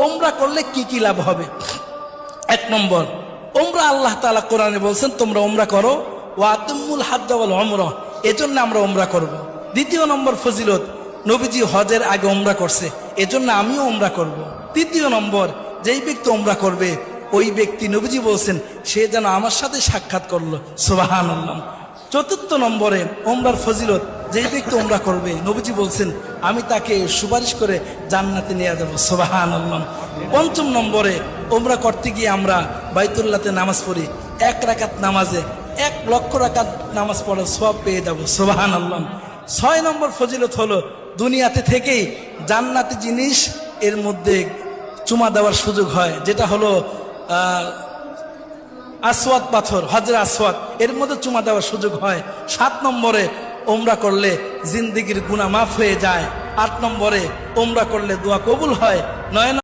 ওমরা করলে কি কি লাভ হবে? এক নম্বর, ওমরা আল্লাহ তাআলা কোরআনে বলছেন তোমরা ওমরা করো, ওয়া আতিমুল হাজ্জ ওয়াল উমরা, এজন্য আমরা ওমরা করব। দ্বিতীয় নম্বর ফজিলত, নবীজি হজের আগে ওমরা করছে, এজন্য আমিও ওমরা করব। তৃতীয় নম্বর, যেই ব্যক্তি ওমরা করবে ওই ব্যক্তি নবীজি বলছেন সে যেন আমার সাথে সাক্ষাৎ করলো, সুবহানাল্লাহ। চতুর্থ নম্বরে ওমরার ফজিলত, যেই ব্যক্তি ওমরা করবে নবীজি বলছেন আমি তাকে সুপারিশ করে জান্নাতে নিয়ে যাব, সুবহানাল্লাহ। পঞ্চম নম্বরে, ওমরা করতে গিয়ে আমরা বাইতুল্লাহতে নামাজ পড়ি, 1 রাকাত নামাজে 1 লক্ষ রাকাত নামাজ পড়ার সওয়াব পেয়ে যাব, সুবহানাল্লাহ। 6 নম্বর ফজিলত হলো দুনিয়াতে থেকেই জান্নাতি জিনিস এর মধ্যে চুমা দেওয়ার সুযোগ হয়, যেটা হলো আসওয়াদ পাথর, হজরে আসওয়াদ, এর মধ্যে চুমা দেওয়ার সুযোগ হয়। 7 নম্বরে, ওমরা করলে জিন্দেগির গুনাহ মাফ হয়ে যায়। 8 নম্বরে, ওমরা করলে দোয়া কবুল হয়। 9